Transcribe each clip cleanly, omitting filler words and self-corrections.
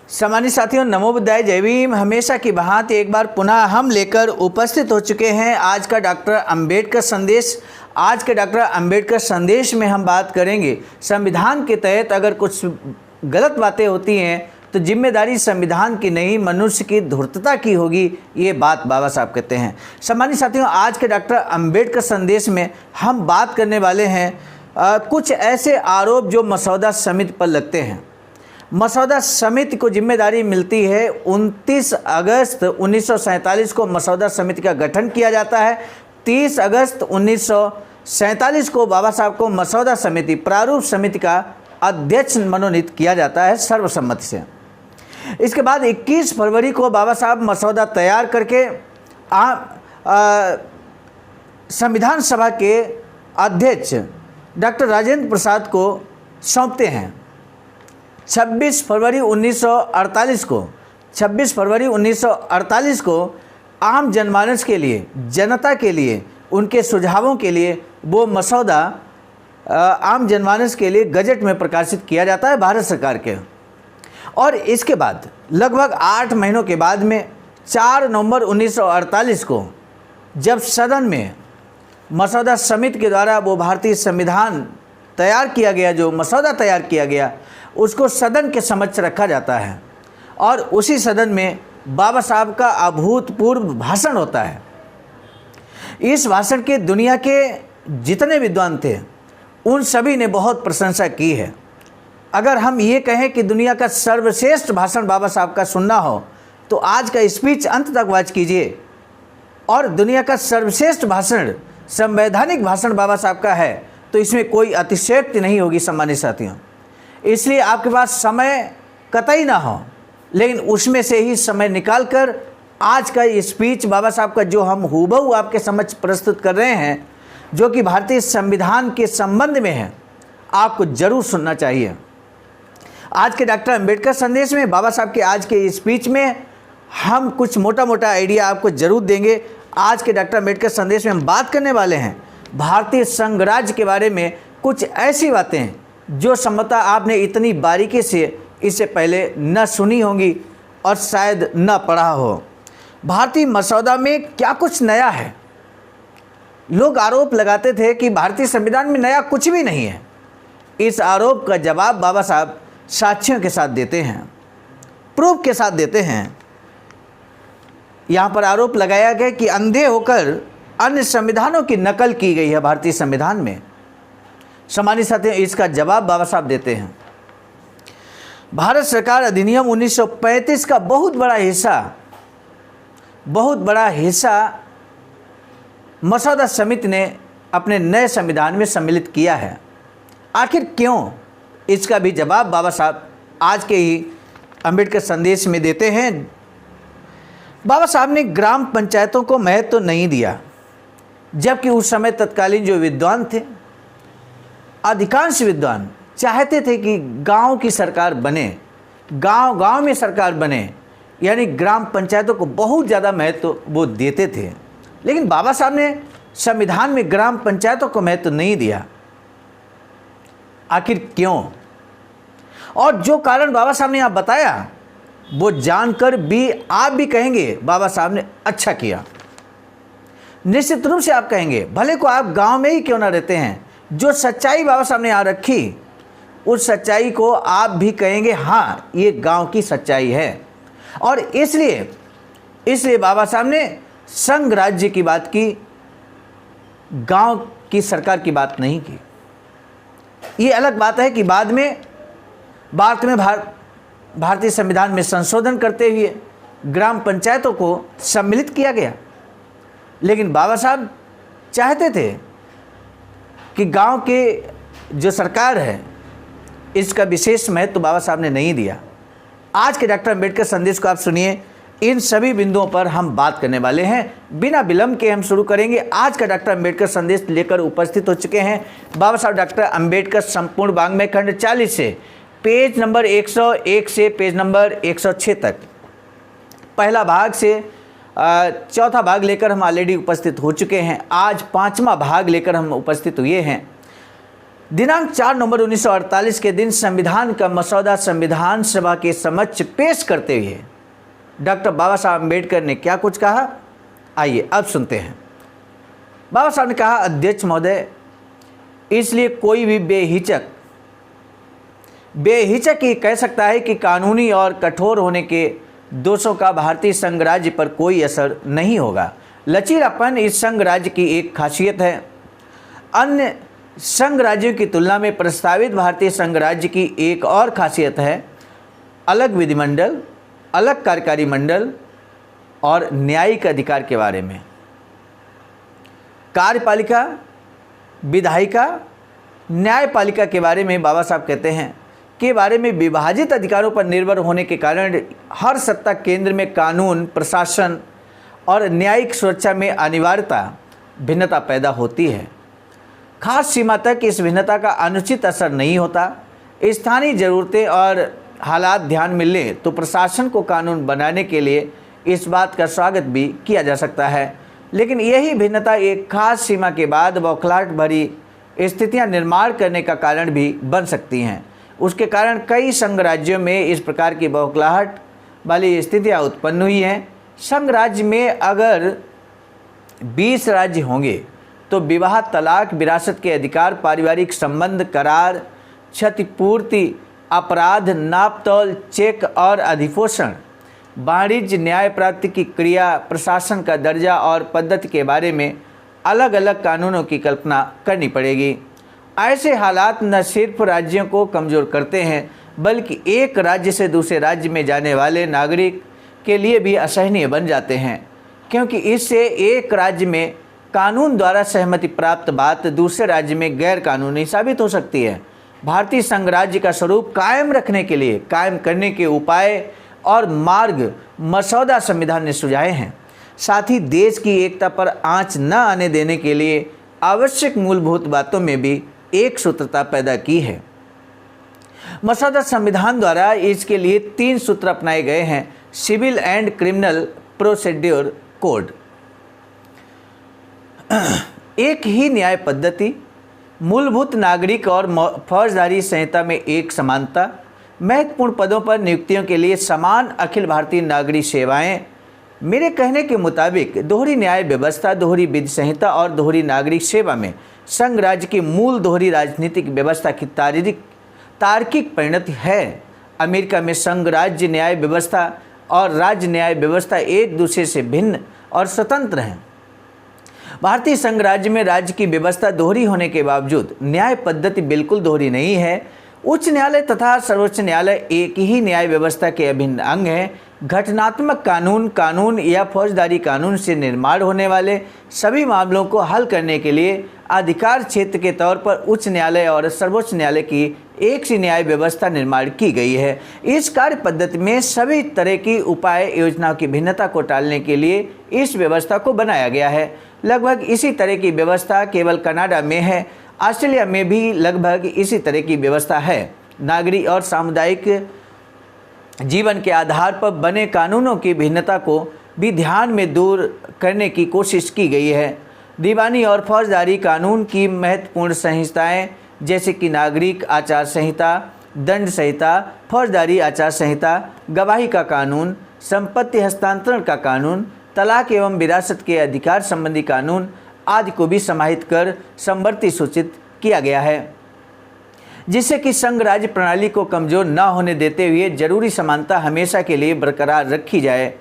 सम्मानित साथियों, नमो बुद्धाय, जय भीम। हमेशा की भांति एक बार पुनः हम लेकर उपस्थित हो चुके हैं आज का डॉक्टर अंबेडकर संदेश। आज के डॉक्टर अंबेडकर संदेश में हम बात करेंगे संविधान के तहत अगर कुछ गलत बातें होती हैं तो जिम्मेदारी संविधान की नहीं, मनुष्य की धूर्तता की होगी, ये बात बाबा साहब कहते हैं। सम्मानित साथियों, आज के डॉक्टर अंबेडकर संदेश में हम बात करने वाले हैं कुछ ऐसे आरोप जो मसौदा समिति पर लगते हैं। मसौदा समिति को जिम्मेदारी मिलती है 29 अगस्त 1947 को मसौदा समिति का गठन किया जाता है। 30 अगस्त 1947 को बाबा साहब को मसौदा समिति, प्रारूप समिति का अध्यक्ष मनोनीत किया जाता है सर्वसम्मति से। इसके बाद 21 फरवरी को बाबा साहब मसौदा तैयार करके संविधान सभा के अध्यक्ष डॉक्टर राजेंद्र प्रसाद को सौंपते हैं। 26 फरवरी 1948 को आम जनमानस के लिए, जनता के लिए, उनके सुझावों के लिए वो मसौदा आम जनमानस के लिए गजट में प्रकाशित किया जाता है भारत सरकार के। और इसके बाद लगभग 8 महीनों के बाद में 4 नवंबर 1948 को जब सदन में मसौदा समिति के द्वारा वो भारतीय संविधान तैयार किया गया, जो मसौदा तैयार किया गया, उसको सदन के समक्ष रखा जाता है और उसी सदन में बाबा साहब का अभूतपूर्व भाषण होता है। इस भाषण के दुनिया के जितने विद्वान थे उन सभी ने बहुत प्रशंसा की है। अगर हम ये कहें कि दुनिया का सर्वश्रेष्ठ भाषण बाबा साहब का सुनना हो तो आज का स्पीच अंत तक वॉच कीजिए। और दुनिया का सर्वश्रेष्ठ भाषण, संवैधानिक भाषण बाबा साहब का है तो इसमें कोई अतिशयोक्ति नहीं होगी सम्मानित साथियों। इसलिए आपके पास समय कतई ना हो, लेकिन उसमें से ही समय निकालकर आज का ये स्पीच बाबा साहब का जो हम हूबहू आपके समक्ष प्रस्तुत कर रहे हैं, जो कि भारतीय संविधान के संबंध में है, आपको जरूर सुनना चाहिए। आज के डॉक्टर अंबेडकर संदेश में बाबा साहब के आज के स्पीच में हम कुछ मोटा मोटा आइडिया आपको जरूर देंगे। आज के डॉक्टर अंबेडकर संदेश में हम बात करने वाले हैं भारतीय संघ राज्य के बारे में, कुछ ऐसी बातें जो संभवतः आपने इतनी बारीकी से इससे पहले न सुनी होंगी और शायद न पढ़ा हो। भारतीय मसौदा में क्या कुछ नया है? लोग आरोप लगाते थे कि भारतीय संविधान में नया कुछ भी नहीं है। इस आरोप का जवाब बाबा साहब साक्ष्यों के साथ देते हैं, प्रूफ के साथ देते हैं। यहाँ पर आरोप लगाया गया कि अंधे होकर अन्य संविधानों की नकल की गई है भारतीय संविधान में। सम्मानित साथियों, इसका जवाब बाबा साहब देते हैं। भारत सरकार अधिनियम 1935 का बहुत बड़ा हिस्सा मसौदा समिति ने अपने नए संविधान में सम्मिलित किया है। आखिर क्यों? इसका भी जवाब बाबा साहब आज के ही अंबेडकर संदेश में देते हैं। बाबा साहब ने ग्राम पंचायतों को महत्व तो नहीं दिया, जबकि उस समय तत्कालीन जो विद्वान थे, अधिकांश विद्वान चाहते थे कि गांव की सरकार बने, गांव में सरकार बने, यानी ग्राम पंचायतों को बहुत ज़्यादा महत्व वो देते थे। लेकिन बाबा साहब ने संविधान में ग्राम पंचायतों को महत्व नहीं दिया। आखिर क्यों? और जो कारण बाबा साहब ने यहाँ बताया वो जानकर भी आप भी कहेंगे बाबा साहब ने अच्छा किया। निश्चित रूप से आप कहेंगे, भले को आप गांव में ही क्यों ना रहते हैं, जो सच्चाई बाबा साहब ने यहाँ रखी उस सच्चाई को आप भी कहेंगे हाँ ये गांव की सच्चाई है। और इसलिए बाबा साहब ने संघ राज्य की बात की, गांव की सरकार की बात नहीं की। ये अलग बात है कि बाद में भारतीय संविधान में संशोधन करते हुए ग्राम पंचायतों को सम्मिलित किया गया, लेकिन बाबा साहब चाहते थे कि गांव के जो सरकार है इसका विशेष महत्व बाबा साहब ने नहीं दिया। आज के डॉक्टर अंबेडकर संदेश को आप सुनिए, इन सभी बिंदुओं पर हम बात करने वाले हैं। बिना विलंब के हम शुरू करेंगे। आज का डॉक्टर अंबेडकर संदेश लेकर उपस्थित हो चुके हैं बाबा साहब डॉक्टर अंबेडकर संपूर्ण वाङ्मय खंड 40 से पेज नंबर 101 से पेज नंबर 106 तक। पहला भाग से चौथा भाग लेकर हम ऑलरेडी उपस्थित हो चुके हैं। आज 5वां भाग लेकर हम उपस्थित हुए हैं। दिनांक 4 नवंबर 1948 के दिन संविधान का मसौदा संविधान सभा के समक्ष पेश करते हुए डॉक्टर बाबा साहब अम्बेडकर ने क्या कुछ कहा, आइए अब सुनते हैं। बाबा साहब ने कहा, अध्यक्ष महोदय, इसलिए कोई भी बेहिचक ही कह सकता है कि कानूनी और कठोर होने के दोषों का भारतीय संघ राज्य पर कोई असर नहीं होगा। लचीलापन इस संघ राज्य की एक खासियत है। अन्य संघ राज्यों की तुलना में प्रस्तावित भारतीय संघ राज्य की एक और खासियत है अलग विधिमंडल, अलग कार्यकारी मंडल और न्यायिक अधिकार के बारे में। कार्यपालिका, विधायिका, न्यायपालिका के बारे में बाबा साहब कहते हैं के बारे में विभाजित अधिकारों पर निर्भर होने के कारण हर सत्ता केंद्र में कानून, प्रशासन और न्यायिक सुरक्षा में अनिवार्यता भिन्नता पैदा होती है। खास सीमा तक इस भिन्नता का अनुचित असर नहीं होता। स्थानीय ज़रूरतें और हालात ध्यान में लें तो प्रशासन को कानून बनाने के लिए इस बात का स्वागत भी किया जा सकता है, लेकिन यही भिन्नता एक खास सीमा के बाद बौखलाहट भरी स्थितियां निर्माण करने का कारण भी बन सकती हैं। उसके कारण कई संघ राज्यों में इस प्रकार की बौखलाहट वाली स्थितियां उत्पन्न हुई हैं। संघ राज्य में अगर 20 राज्य होंगे तो विवाह, तलाक, विरासत के अधिकार, पारिवारिक संबंध, करार, क्षतिपूर्ति, अपराध, नापतौल, चेक और अधिपोषण, वाणिज्य, न्याय प्राप्ति की क्रिया, प्रशासन का दर्जा और पद्धति के बारे में अलग अलग कानूनों की कल्पना करनी पड़ेगी। ऐसे हालात न सिर्फ राज्यों को कमज़ोर करते हैं बल्कि एक राज्य से दूसरे राज्य में जाने वाले नागरिक के लिए भी असहनीय बन जाते हैं, क्योंकि इससे एक राज्य में कानून द्वारा सहमति प्राप्त बात दूसरे राज्य में गैर कानूनी साबित हो सकती है। भारतीय संघ राज्य का स्वरूप कायम रखने के लिए कायम करने के उपाय और मार्ग मसौदा संविधान ने सुझाए हैं। साथ ही देश की एकता पर आंच न आने देने के लिए आवश्यक मूलभूत बातों में भी एक सूत्रता पैदा की है। मसौदा संविधान द्वारा इसके लिए 3 सूत्र अपनाए गए हैं। Civil and criminal procedure code, एक ही न्याय पद्धति, मूलभूत नागरिक और फौजदारी संहिता में एक समानता, महत्वपूर्ण पदों पर नियुक्तियों के लिए समान अखिल भारतीय नागरिक सेवाएं। मेरे कहने के मुताबिक दोहरी न्याय व्यवस्था, दोहरी विधि संहिता और दोहरी नागरिक सेवा में संघ राज्य की मूल दोहरी राजनीतिक व्यवस्था की तार्किक परिणति है। अमेरिका में संघ राज्य न्याय व्यवस्था और राज्य न्याय व्यवस्था एक दूसरे से भिन्न और स्वतंत्र हैं। भारतीय संघ राज्य में राज्य की व्यवस्था दोहरी होने के बावजूद न्याय पद्धति बिल्कुल दोहरी नहीं है। उच्च न्यायालय तथा सर्वोच्च न्यायालय एक ही न्याय व्यवस्था के अभिन्न अंग हैं। घटनात्मक कानून या फौजदारी कानून से निर्माण होने वाले सभी मामलों को हल करने के लिए अधिकार क्षेत्र के तौर पर उच्च न्यायालय और सर्वोच्च न्यायालय की एक सी न्याय व्यवस्था निर्माण की गई है। इस कार्य पद्धति में सभी तरह की उपाय योजनाओं की भिन्नता को टालने के लिए इस व्यवस्था को बनाया गया है। लगभग इसी तरह की व्यवस्था केवल कनाडा में है। ऑस्ट्रेलिया में भी लगभग इसी तरह की व्यवस्था है। नागरिक और सामुदायिक जीवन के आधार पर बने कानूनों की भिन्नता को भी ध्यान में दूर करने की कोशिश की गई है। दीवानी और फौजदारी कानून की महत्वपूर्ण संहिताएं जैसे कि नागरिक आचार संहिता, दंड संहिता, फौजदारी आचार संहिता, गवाही का कानून, संपत्ति हस्तांतरण का कानून, तलाक एवं विरासत के अधिकार संबंधी कानून आदि को भी समाहित कर समवर्ती सूचित किया गया है, जिससे कि संघ राज्य प्रणाली को कमज़ोर न होने देते हुए जरूरी समानता हमेशा के लिए बरकरार रखी जाए।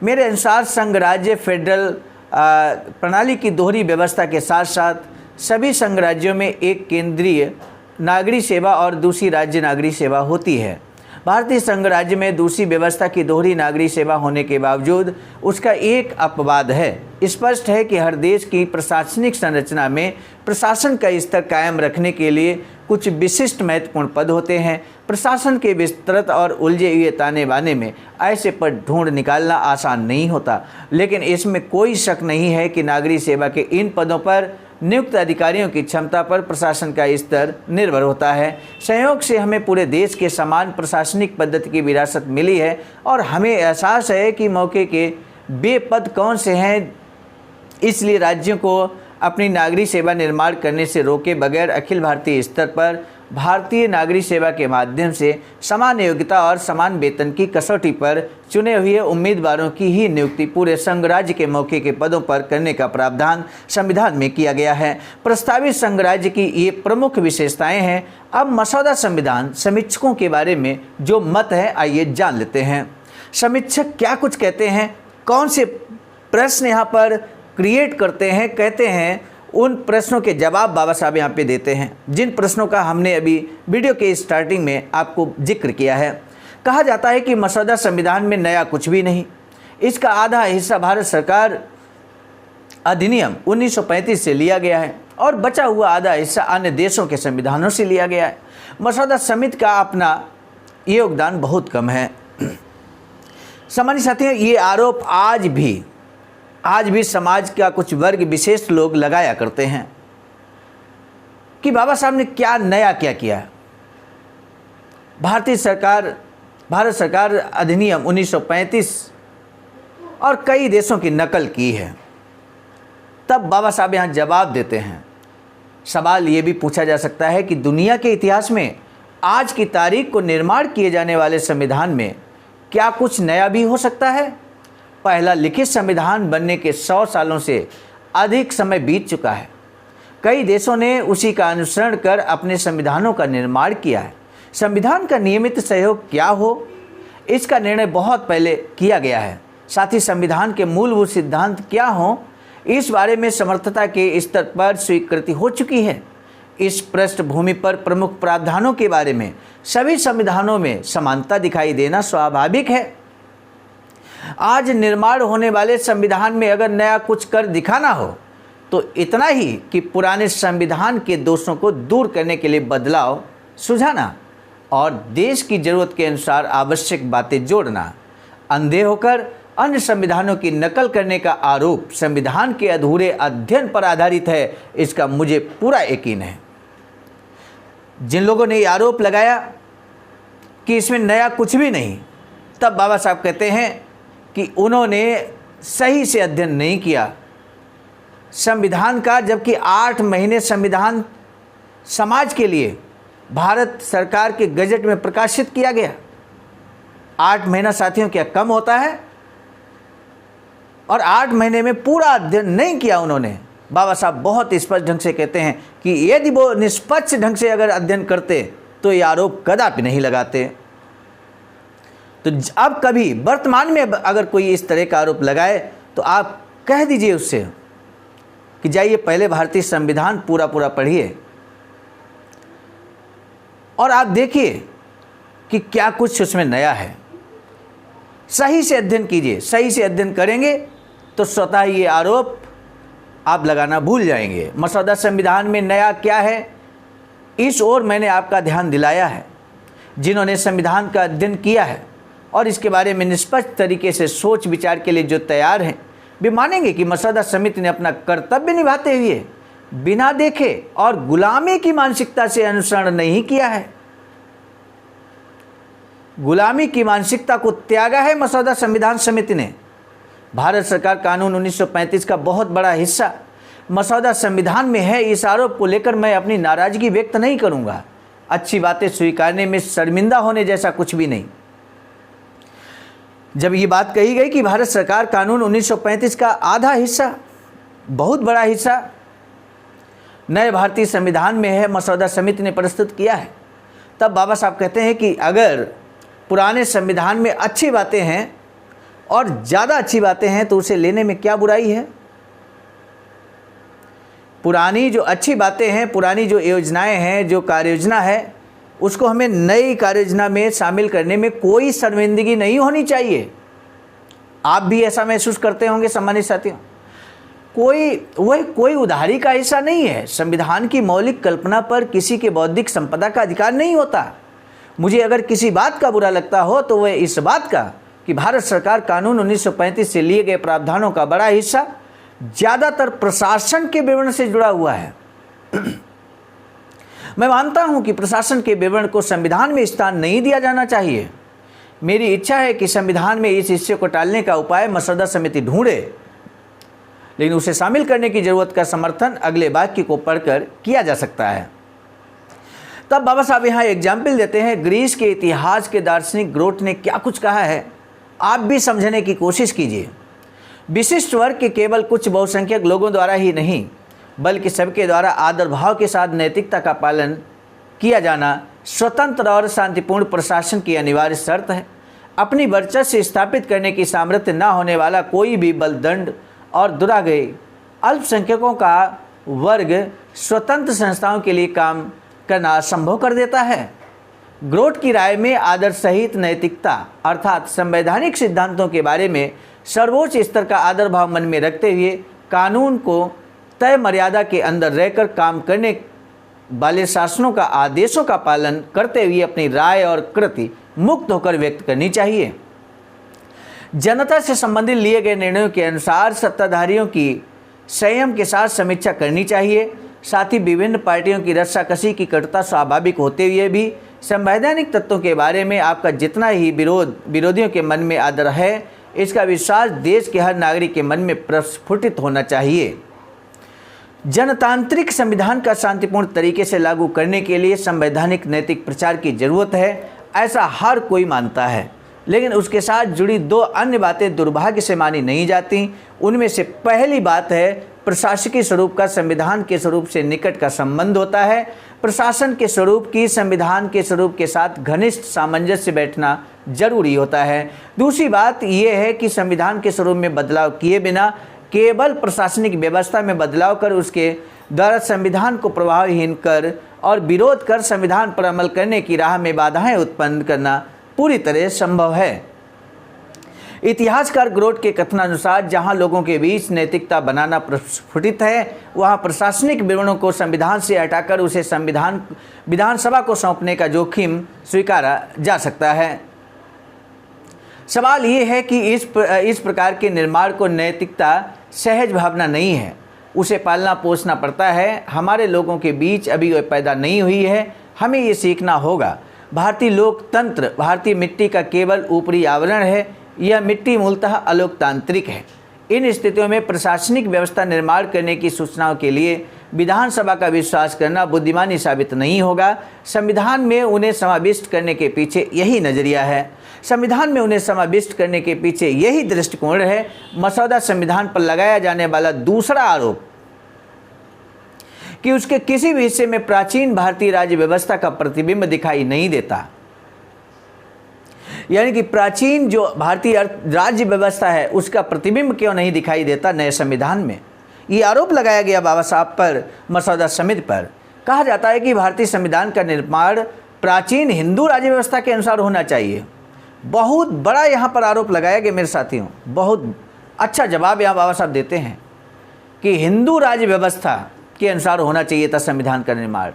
मेरे अनुसार संघ राज्य फेडरल प्रणाली की दोहरी व्यवस्था के साथ साथ सभी संघ राज्यों में एक केंद्रीय नागरिक सेवा और दूसरी राज्य नागरिक सेवा होती है। भारतीय संघ राज्य में दूसरी व्यवस्था की दोहरी नागरिक सेवा होने के बावजूद उसका एक अपवाद है। स्पष्ट है कि हर देश की प्रशासनिक संरचना में प्रशासन का स्तर कायम रखने के लिए कुछ विशिष्ट महत्वपूर्ण पद होते हैं। प्रशासन के विस्तृत और उलझे हुए ताने बाने में ऐसे पद ढूंढ निकालना आसान नहीं होता, लेकिन इसमें कोई शक नहीं है कि नागरिक सेवा के इन पदों पर नियुक्त अधिकारियों की क्षमता पर प्रशासन का स्तर निर्भर होता है। संयोग से हमें पूरे देश के समान प्रशासनिक पद्धति की विरासत मिली है और हमें एहसास है कि मौके के वे पद कौन से हैं। इसलिए राज्यों को अपनी नागरिक सेवा निर्माण करने से रोके बगैर अखिल भारतीय स्तर पर भारतीय नागरिक सेवा के माध्यम से समान योग्यता और समान वेतन की कसौटी पर चुने हुए उम्मीदवारों की ही नियुक्ति पूरे संघ राज्य के मौके के पदों पर करने का प्रावधान संविधान में किया गया है। प्रस्तावित संघ राज्य की ये प्रमुख विशेषताएं हैं। अब मसौदा संविधान समीक्षकों के बारे में जो मत है, आइए जान लेते हैं। समीक्षक क्या कुछ कहते हैं, कौन से प्रश्न यहाँ पर क्रिएट करते हैं, कहते हैं, उन प्रश्नों के जवाब बाबा साहब यहाँ पे देते हैं, जिन प्रश्नों का हमने अभी वीडियो के स्टार्टिंग में आपको जिक्र किया है। कहा जाता है कि मसौदा संविधान में नया कुछ भी नहीं, इसका आधा हिस्सा भारत सरकार अधिनियम 1935 से लिया गया है और बचा हुआ आधा हिस्सा अन्य देशों के संविधानों से लिया गया है। मसौदा समिति का अपना योगदान बहुत कम है। सामान्य साथियों, ये आरोप आज भी समाज का कुछ वर्ग विशेष लोग लगाया करते हैं कि बाबा साहब ने क्या नया क्या किया। भारत सरकार अधिनियम 1935 और कई देशों की नकल की है। तब बाबा साहब यहाँ जवाब देते हैं। सवाल ये भी पूछा जा सकता है कि दुनिया के इतिहास में आज की तारीख को निर्माण किए जाने वाले संविधान में क्या कुछ नया भी हो सकता है? पहला लिखित संविधान बनने के 100 सालों से अधिक समय बीत चुका है। कई देशों ने उसी का अनुसरण कर अपने संविधानों का निर्माण किया है। संविधान का नियमित सहयोग क्या हो, इसका निर्णय बहुत पहले किया गया है। साथ ही संविधान के मूलभूत सिद्धांत क्या हो, इस बारे में समर्थता के स्तर पर स्वीकृति हो चुकी है। इस पृष्ठभूमि पर प्रमुख प्रावधानों के बारे में सभी संविधानों में समानता दिखाई देना स्वाभाविक है। आज निर्माण होने वाले संविधान में अगर नया कुछ कर दिखाना हो तो इतना ही कि पुराने संविधान के दोषों को दूर करने के लिए बदलाव सुझाना और देश की ज़रूरत के अनुसार आवश्यक बातें जोड़ना। अंधे होकर अन्य संविधानों की नकल करने का आरोप संविधान के अधूरे अध्ययन पर आधारित है, इसका मुझे पूरा यकीन है। जिन लोगों ने ये आरोप लगाया कि इसमें नया कुछ भी नहीं, तब बाबा साहब कहते हैं कि उन्होंने सही से अध्ययन नहीं किया संविधान का, जबकि 8 महीने संविधान समाज के लिए भारत सरकार के गजट में प्रकाशित किया गया। 8 महीना साथियों क्या कम होता है? और 8 महीने में पूरा अध्ययन नहीं किया उन्होंने। बाबा साहब बहुत स्पष्ट ढंग से कहते हैं कि यदि वो निष्पक्ष ढंग से अगर अध्ययन करते तो ये आरोप कदापि नहीं लगाते। तो अब कभी वर्तमान में अगर कोई इस तरह का आरोप लगाए तो आप कह दीजिए उससे कि जाइए पहले भारतीय संविधान पूरा पढ़िए और आप देखिए कि क्या कुछ उसमें नया है। सही से अध्ययन कीजिए। सही से अध्ययन करेंगे तो स्वतः ये आरोप आप लगाना भूल जाएंगे। मसौदा संविधान में नया क्या है, इस ओर मैंने आपका ध्यान दिलाया है। जिन्होंने संविधान का अध्ययन किया है और इसके बारे में निष्पक्ष तरीके से सोच विचार के लिए जो तैयार हैं, वे मानेंगे कि मसौदा समिति ने अपना कर्तव्य निभाते हुए बिना देखे और गुलामी की मानसिकता से अनुसरण नहीं किया है। गुलामी की मानसिकता को त्यागा है मसौदा संविधान समिति ने। भारत सरकार कानून 1935 का बहुत बड़ा हिस्सा मसौदा संविधान में है। इस आरोप को लेकर मैं अपनी नाराजगी व्यक्त नहीं करूंगा। अच्छी बातें स्वीकारने में शर्मिंदा होने जैसा कुछ भी नहीं। जब ये बात कही गई कि भारत सरकार कानून 1935 का आधा हिस्सा, बहुत बड़ा हिस्सा नए भारतीय संविधान में है, मसौदा समिति ने प्रस्तुत किया है, तब बाबा साहब कहते हैं कि अगर पुराने संविधान में अच्छी बातें हैं और ज़्यादा अच्छी बातें हैं तो उसे लेने में क्या बुराई है। पुरानी जो अच्छी बातें हैं, पुरानी जो योजनाएं हैं, जो कार्य योजना है, उसको हमें नई कार्य योजना में शामिल करने में कोई शर्मिंदगी नहीं होनी चाहिए। आप भी ऐसा महसूस करते होंगे सम्मानित साथियों। कोई उधारी का हिस्सा नहीं है। संविधान की मौलिक कल्पना पर किसी के बौद्धिक संपदा का अधिकार नहीं होता। मुझे अगर किसी बात का बुरा लगता हो तो वह इस बात का कि भारत सरकार कानून 1935 से लिए गए प्रावधानों का बड़ा हिस्सा ज़्यादातर प्रशासन के विवरण से जुड़ा हुआ है। मैं मानता हूं कि प्रशासन के विवरण को संविधान में स्थान नहीं दिया जाना चाहिए। मेरी इच्छा है कि संविधान में इस हिस्से को टालने का उपाय मसौदा समिति ढूंढे। लेकिन उसे शामिल करने की जरूरत का समर्थन अगले वाक्य को पढ़कर किया जा सकता है। तब बाबा साहब यहाँ एग्जाम्पल देते हैं, ग्रीस के इतिहास के दार्शनिक ग्रोथ ने क्या कुछ कहा है, आप भी समझने की कोशिश कीजिए। विशिष्ट वर्ग के केवल कुछ बहुसंख्यक लोगों द्वारा ही नहीं बल्कि सबके द्वारा आदर भाव के साथ नैतिकता का पालन किया जाना स्वतंत्र और शांतिपूर्ण प्रशासन की अनिवार्य शर्त है। अपनी वर्चस्व स्थापित करने की सामर्थ्य न होने वाला कोई भी बलदंड और दुराग्रही अल्पसंख्यकों का वर्ग स्वतंत्र संस्थाओं के लिए काम करना असंभव कर देता है। ग्रोथ की राय में आदर सहित नैतिकता अर्थात संवैधानिक सिद्धांतों के बारे में सर्वोच्च स्तर का आदर भाव मन में रखते हुए कानून को तय मर्यादा के अंदर रहकर काम करने वाले शासनों का आदेशों का पालन करते हुए अपनी राय और कृति मुक्त होकर व्यक्त करनी चाहिए। जनता से संबंधित लिए गए निर्णयों के अनुसार सत्ताधारियों की संयम के साथ समीक्षा करनी चाहिए। साथ ही विभिन्न पार्टियों की रस्साकसी की कटुता स्वाभाविक होते हुए भी संवैधानिक तत्वों के बारे में आपका जितना ही विरोधियों के मन में आदर है, इसका विश्वास देश के हर नागरिक के मन में प्रस्फुटित होना चाहिए। जनतांत्रिक संविधान का शांतिपूर्ण तरीके से लागू करने के लिए संवैधानिक नैतिक प्रचार की जरूरत है, ऐसा हर कोई मानता है, लेकिन उसके साथ जुड़ी दो अन्य बातें दुर्भाग्य से मानी नहीं जाती। उनमें से पहली बात है प्रशासकीय स्वरूप का संविधान के स्वरूप से निकट का संबंध होता है। प्रशासन के स्वरूप की संविधान के स्वरूप के साथ घनिष्ठ सामंजस्य बैठना जरूरी होता है। दूसरी बात यह है कि संविधान के स्वरूप में बदलाव किए बिना केवल प्रशासनिक व्यवस्था में बदलाव कर उसके द्वारा संविधान को प्रभावहीन कर और विरोध कर संविधान पर अमल करने की राह में बाधाएं उत्पन्न करना पूरी तरह संभव है। इतिहासकार ग्रोथ के कथनानुसार जहां लोगों के बीच नैतिकता बनाना प्रस्फुटित है, वहां प्रशासनिक विवरणों को संविधान से हटाकर उसे विधानसभा को सौंपने का जोखिम स्वीकारा जा सकता है। सवाल ये है कि इस प्रकार के निर्माण को नैतिकता सहज भावना नहीं है, उसे पालना पोसना पड़ता है। हमारे लोगों के बीच अभी वह पैदा नहीं हुई है, हमें ये सीखना होगा। भारतीय लोकतंत्र भारतीय मिट्टी का केवल ऊपरी आवरण है, यह मिट्टी मूलतः अलोकतांत्रिक है। इन स्थितियों में प्रशासनिक व्यवस्था निर्माण करने की सूचनाओं के लिए विधानसभा का विश्वास करना बुद्धिमानी साबित नहीं होगा। संविधान में उन्हें समाविष्ट करने के पीछे यही नज़रिया है, संविधान में उन्हें समाविष्ट करने के पीछे यही दृष्टिकोण है। मसौदा संविधान पर लगाया जाने वाला दूसरा आरोप कि उसके किसी भी हिस्से में प्राचीन भारतीय राज्य व्यवस्था का प्रतिबिंब दिखाई नहीं देता, यानी कि प्राचीन जो भारतीय राज्य व्यवस्था है उसका प्रतिबिंब क्यों नहीं दिखाई देता नए संविधान में, ये आरोप लगाया गया बाबा साहब पर, मसौदा समिति पर। कहा जाता है कि भारतीय संविधान का निर्माण प्राचीन हिंदू राज्य व्यवस्था के अनुसार होना चाहिए। बहुत बड़ा यहाँ पर आरोप लगाया गया मेरे साथियों। बहुत अच्छा जवाब यहाँ बाबा साहब देते हैं कि हिंदू राज्य व्यवस्था के अनुसार होना चाहिए था संविधान का निर्माण।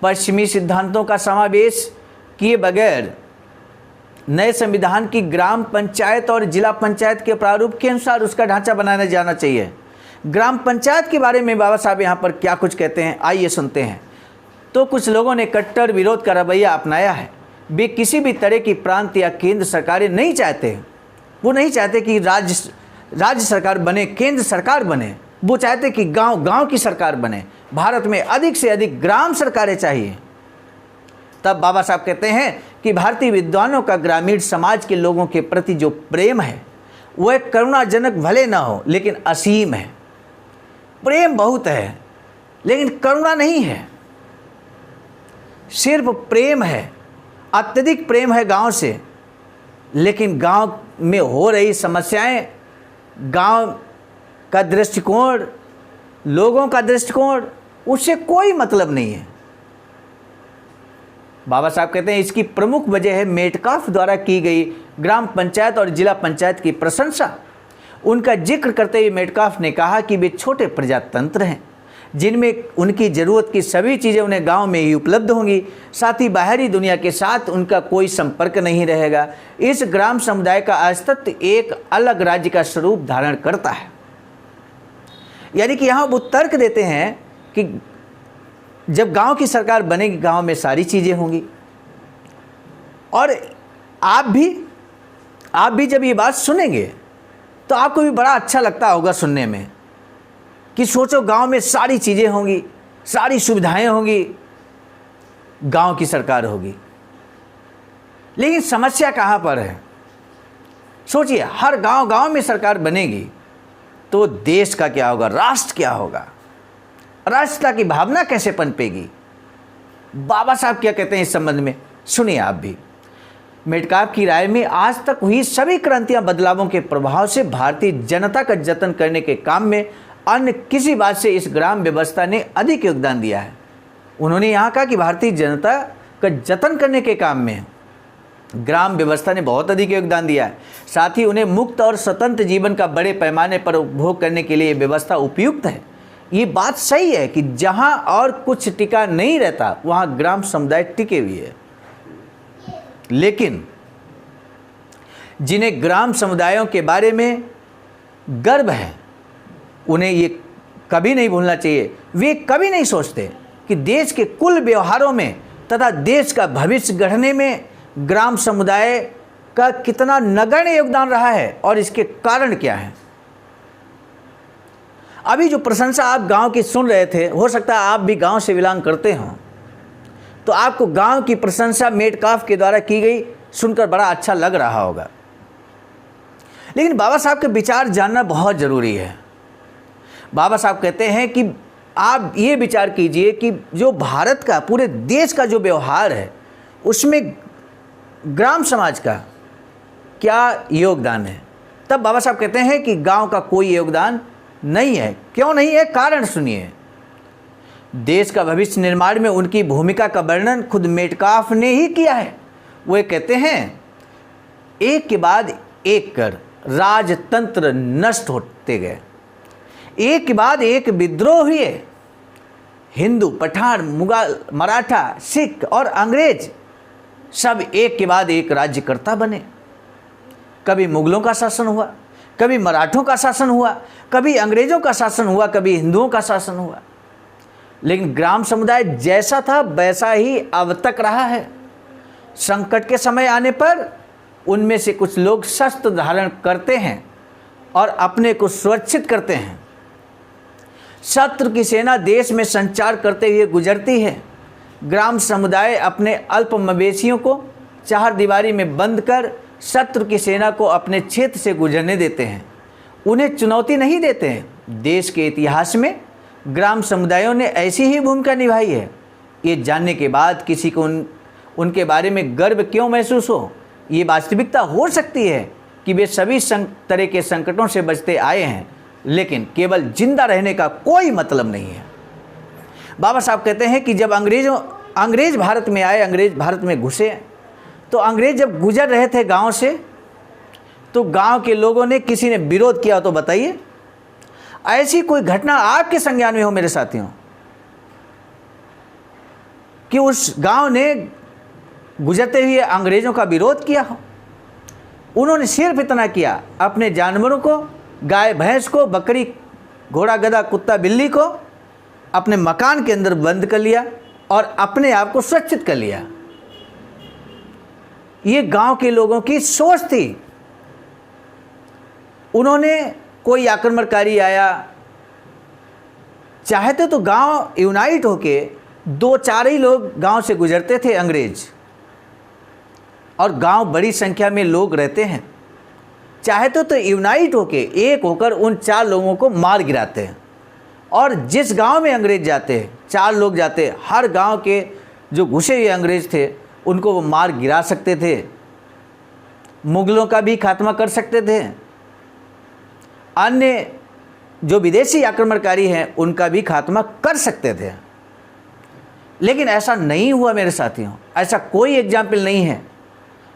पश्चिमी सिद्धांतों का समावेश किए बगैर नए संविधान की ग्राम पंचायत और जिला पंचायत के प्रारूप के अनुसार उसका ढांचा बनाया जाना चाहिए। ग्राम पंचायत के बारे में बाबा साहब यहाँ पर क्या कुछ कहते हैं, आइए सुनते हैं। तो कुछ लोगों ने कट्टर विरोध का रवैया अपनाया है। वे किसी भी तरह की प्रांत या केंद्र सरकारें नहीं चाहते। वो नहीं चाहते कि राज्य सरकार बने, केंद्र सरकार बने। वो चाहते कि गांव की सरकार बने। भारत में अधिक से अधिक ग्राम सरकारें चाहिए। तब बाबा साहब कहते हैं कि भारतीय विद्वानों का ग्रामीण समाज के लोगों के प्रति जो प्रेम है वह करुणाजनक भले ना हो लेकिन असीम है। प्रेम बहुत है लेकिन करुणा नहीं है, सिर्फ प्रेम है, अत्यधिक प्रेम है गांव से। लेकिन गांव में हो रही समस्याएं, गांव का दृष्टिकोण, लोगों का दृष्टिकोण, उससे कोई मतलब नहीं है। बाबा साहब कहते हैं इसकी प्रमुख वजह है मेटकाफ द्वारा की गई ग्राम पंचायत और जिला पंचायत की प्रशंसा। उनका जिक्र करते हुए मेटकाफ ने कहा कि वे छोटे प्रजातंत्र हैं जिनमें उनकी ज़रूरत की सभी चीज़ें उन्हें गांव में ही उपलब्ध होंगी, साथ ही बाहरी दुनिया के साथ उनका कोई संपर्क नहीं रहेगा। इस ग्राम समुदाय का अस्तित्व एक अलग राज्य का स्वरूप धारण करता है। यानी कि यहाँ वो तर्क देते हैं कि जब गांव की सरकार बनेगी, गांव में सारी चीज़ें होंगी। और आप भी जब ये बात सुनेंगे तो आपको भी बड़ा अच्छा लगता होगा सुनने में कि सोचो गांव में सारी चीज़ें होंगी, सारी सुविधाएं होंगी, गांव की सरकार होगी। लेकिन समस्या कहाँ पर है? सोचिए, हर गांव गांव में सरकार बनेगी तो देश का क्या होगा, राष्ट्र क्या होगा, राष्ट्रता की भावना कैसे पनपेगी? बाबा साहब क्या कहते हैं इस संबंध में, सुनिए आप भी। मेटकाफ की राय में आज तक हुई सभी क्रांतियां बदलावों के प्रभाव से भारतीय जनता का जतन करने के काम में अन्य किसी बात से इस ग्राम व्यवस्था ने अधिक योगदान दिया है। उन्होंने यहाँ कहा कि भारतीय जनता का जतन करने के काम में ग्राम व्यवस्था ने बहुत अधिक योगदान दिया है। साथ ही उन्हें मुक्त और स्वतंत्र जीवन का बड़े पैमाने पर उपभोग करने के लिए व्यवस्था उपयुक्त है। ये बात सही है कि जहाँ और कुछ टिका नहीं रहता वहाँ ग्राम समुदाय टिके हुए है। लेकिन जिन्हें ग्राम समुदायों के बारे में गर्व है उन्हें ये कभी नहीं भूलना चाहिए, वे कभी नहीं सोचते कि देश के कुल व्यवहारों में तथा देश का भविष्य गढ़ने में ग्राम समुदाय का कितना नगण्य योगदान रहा है और इसके कारण क्या है। अभी जो प्रशंसा आप गांव की सुन रहे थे, हो सकता है आप भी गांव से बिलोंग करते हो, तो आपको गांव की प्रशंसा मेटकाफ के द्वारा की गई सुनकर बड़ा अच्छा लग रहा होगा। लेकिन बाबा साहब के विचार जानना बहुत ज़रूरी है। बाबा साहब कहते हैं कि आप ये विचार कीजिए कि जो भारत का, पूरे देश का जो व्यवहार है उसमें ग्राम समाज का क्या योगदान है। तब बाबा साहब कहते हैं कि गांव का कोई योगदान नहीं है। क्यों नहीं है, कारण सुनिए। देश का भविष्य निर्माण में उनकी भूमिका का वर्णन खुद मेटकाफ ने ही किया है। वो कहते हैं, एक के बाद एक कर राजतंत्र नष्ट होते गए, एक के बाद एक विद्रोह हुए, हिंदू, पठान, मुगल, मराठा, सिख और अंग्रेज सब एक के बाद एक राज्यकर्ता बने। कभी मुगलों का शासन हुआ, कभी मराठों का शासन हुआ, कभी अंग्रेजों का शासन हुआ, कभी हिंदुओं का शासन हुआ। लेकिन ग्राम समुदाय जैसा था वैसा ही अब तक रहा है। संकट के समय आने पर उनमें से कुछ लोग शस्त्र धारण करते हैं और अपने को सुरक्षित करते हैं। शत्रु की सेना देश में संचार करते हुए गुजरती है। ग्राम समुदाय अपने अल्प मवेशियों को चार दीवारी में बंद कर शत्रु की सेना को अपने क्षेत्र से गुजरने देते हैं, उन्हें चुनौती नहीं देते हैं। देश के इतिहास में ग्राम समुदायों ने ऐसी ही भूमिका निभाई है। ये जानने के बाद किसी को उनके बारे में गर्व क्यों महसूस हो, ये वास्तविकता हो सकती है कि वे सभी तरह के संकटों से बचते आए हैं, लेकिन केवल जिंदा रहने का कोई मतलब नहीं है। बाबा साहब कहते हैं कि जब अंग्रेज भारत में आए, अंग्रेज भारत में घुसे, तो अंग्रेज जब गुजर रहे थे गांव से, तो गांव के लोगों ने, किसी ने विरोध किया तो बताइए। ऐसी कोई घटना आपके संज्ञान में हो मेरे साथियों कि उस गांव ने गुजरते हुए अंग्रेजों का विरोध किया हो? उन्होंने सिर्फ इतना किया, अपने जानवरों को, गाय भैंस को, बकरी, घोड़ा, गधा, कुत्ता, बिल्ली को अपने मकान के अंदर बंद कर लिया और अपने आप को सुरक्षित कर लिया। ये गांव के लोगों की सोच थी। उन्होंने, कोई आक्रमणकारी आया, चाहते तो गांव यूनाइट होके दो चार ही लोग गांव से गुजरते थे अंग्रेज, और गांव बड़ी संख्या में लोग रहते हैं, चाहते तो यूनाइट होके एक होकर उन चार लोगों को मार गिराते हैं। और जिस गांव में अंग्रेज जाते, चार लोग जाते, हर गांव के जो घुसे हुए अंग्रेज थे उनको वो मार गिरा सकते थे, मुगलों का भी खात्मा कर सकते थे, अन्य जो विदेशी आक्रमणकारी हैं उनका भी खात्मा कर सकते थे। लेकिन ऐसा नहीं हुआ मेरे साथियों, ऐसा कोई एग्जाम्पल नहीं है।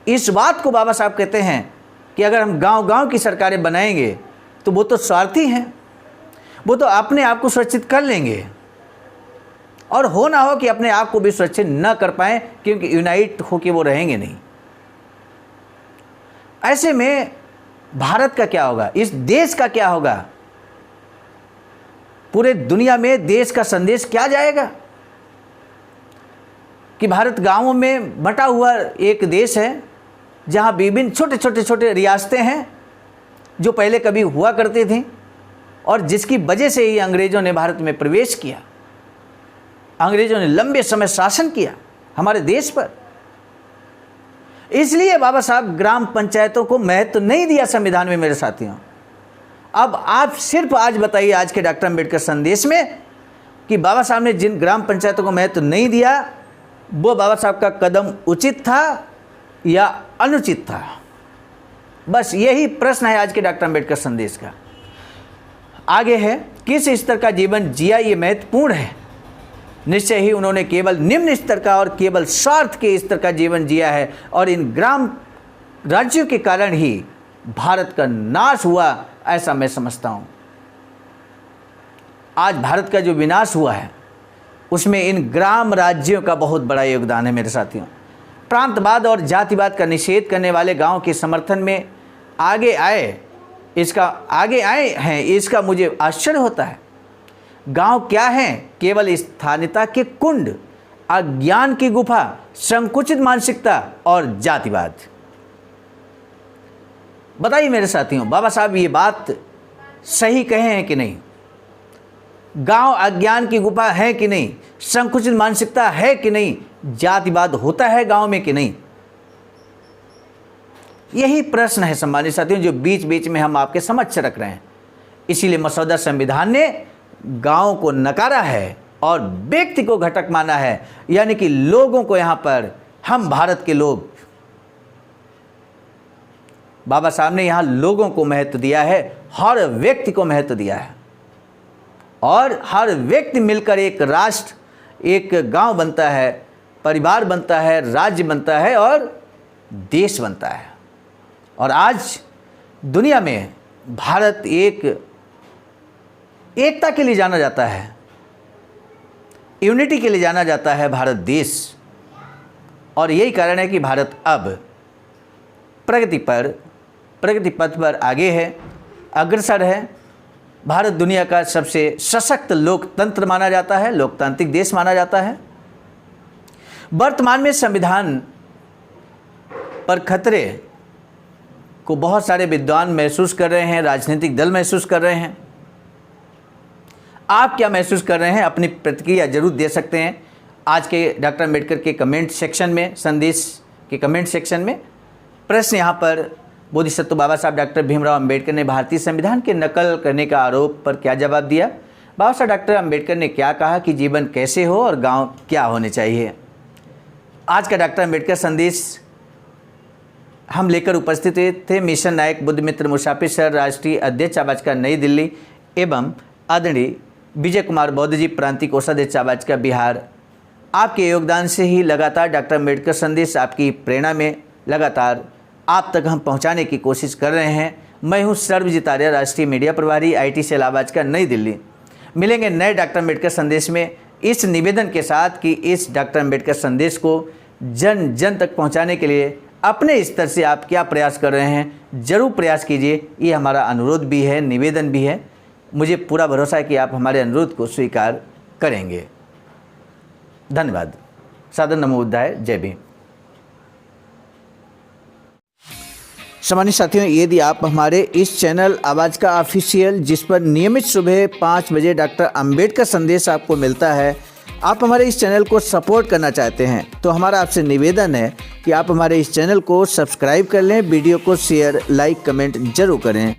इस बात को बाबा साहब कहते हैं कि अगर हम गांव-गांव की सरकारें बनाएंगे तो वो तो स्वार्थी हैं, वो तो अपने आप को सुरक्षित कर लेंगे, और हो ना हो कि अपने आप को भी सुरक्षित न कर पाएं, क्योंकि यूनाइट होकर वो रहेंगे नहीं। ऐसे में भारत का क्या होगा, इस देश का क्या होगा, पूरे दुनिया में देश का संदेश क्या जाएगा कि भारत गांवों में बटा हुआ एक देश है, जहां विभिन्न छोटे छोटे रियासतें हैं, जो पहले कभी हुआ करती थी और जिसकी वजह से ही अंग्रेज़ों ने भारत में प्रवेश किया। अंग्रेज़ों ने लंबे समय शासन किया हमारे देश पर। इसलिए बाबा साहब ग्राम पंचायतों को महत्व नहीं दिया संविधान में मेरे साथियों। अब आप सिर्फ आज बताइए आज के डॉक्टर अंबेडकर संदेश में कि बाबा साहब ने जिन ग्राम पंचायतों को महत्व नहीं दिया वो बाबा साहब का कदम उचित था या अनुचित था। बस यही प्रश्न है आज के डॉक्टर अंबेडकर संदेश का। आगे है, किस स्तर का जीवन जिया ये महत्वपूर्ण है। निश्चय ही उन्होंने केवल निम्न स्तर का और केवल स्वार्थ के स्तर का जीवन जिया है और इन ग्राम राज्यों के कारण ही भारत का नाश हुआ, ऐसा मैं समझता हूँ। आज भारत का जो विनाश हुआ है उसमें इन ग्राम राज्यों का बहुत बड़ा योगदान है मेरे साथियों। प्रांतवाद और जातिवाद का निषेध करने वाले गांव के समर्थन में आगे आए हैं, इसका मुझे आश्चर्य होता है। गांव क्या है? केवल स्थानीयता के कुंड, अज्ञान की गुफा, संकुचित मानसिकता और जातिवाद। बताइए मेरे साथियों, बाबा साहब ये बात सही कहे हैं कि नहीं? गांव अज्ञान की गुफा है कि नहीं? संकुचित मानसिकता है कि नहीं? जातिवाद होता है गांव में कि नहीं? यही प्रश्न है सम्मानित साथियों जो बीच बीच में हम आपके समक्ष रख रहे हैं। इसीलिए मसौदा संविधान ने गांव को नकारा है और व्यक्ति को घटक माना है, यानी कि लोगों को यहां पर हम भारत के लोग, बाबा साहब ने यहां लोगों को महत्व दिया है, हर व्यक्ति को महत्व दिया है और हर व्यक्ति मिलकर एक राष्ट्र, एक गांव बनता है, परिवार बनता है, राज्य बनता है और देश बनता है। और आज दुनिया में भारत एकता के लिए जाना जाता है, यूनिटी के लिए जाना जाता है भारत देश। और यही कारण है कि भारत अब प्रगति पथ पर आगे है, अग्रसर है। भारत दुनिया का सबसे सशक्त लोकतंत्र माना जाता है, लोकतांत्रिक देश माना जाता है। वर्तमान में संविधान पर खतरे को बहुत सारे विद्वान महसूस कर रहे हैं, राजनीतिक दल महसूस कर रहे हैं। आप क्या महसूस कर रहे हैं? अपनी प्रतिक्रिया जरूर दे सकते हैं आज के डॉक्टर अंबेडकर के कमेंट सेक्शन में, संदेश के कमेंट सेक्शन में। प्रश्न यहाँ पर, बोधिसत्व बाबा साहब डॉक्टर भीमराव अंबेडकर ने भारतीय संविधान के नकल करने का आरोप पर क्या जवाब दिया? बाबा साहब डॉक्टर अंबेडकर ने क्या कहा कि जीवन कैसे हो और गांव क्या होने चाहिए? आज का डॉक्टर अंबेडकर संदेश हम लेकर उपस्थित थे मिशन नायक बुद्धमित्र मुसाफिर सर, राष्ट्रीय अध्यक्ष चाबाचका नई दिल्ली, एवं आदरणीय विजय कुमार बौद्ध जी, प्रांतीय कोषाध्यक्ष चाबाचका बिहार। आपके योगदान से ही लगातार डॉक्टर अंबेडकर संदेश, आपकी प्रेरणा में लगातार आप तक हम पहुंचाने की कोशिश कर रहे हैं। मैं हूं सर्वजीत आर्य, राष्ट्रीय मीडिया प्रभारी, IT सेल चाबाचका नई दिल्ली। मिलेंगे नए डॉक्टर अंबेडकर संदेश में इस निवेदन के साथ कि इस डॉक्टर अंबेडकर संदेश को जन जन तक पहुंचाने के लिए अपने स्तर से आप क्या प्रयास कर रहे हैं, ज़रूर प्रयास कीजिए। ये हमारा अनुरोध भी है, निवेदन भी है। मुझे पूरा भरोसा है कि आप हमारे अनुरोध को स्वीकार करेंगे। धन्यवाद। सादर नमो बुद्धाय। जय भीम। सम्मानित साथियों, यदि आप हमारे इस चैनल आवाज़ का ऑफिशियल, जिस पर नियमित सुबह 5 बजे डॉक्टर अंबेडकर संदेश आपको मिलता है, आप हमारे इस चैनल को सपोर्ट करना चाहते हैं तो हमारा आपसे निवेदन है कि आप हमारे इस चैनल को सब्सक्राइब कर लें, वीडियो को शेयर, लाइक, कमेंट जरूर करें।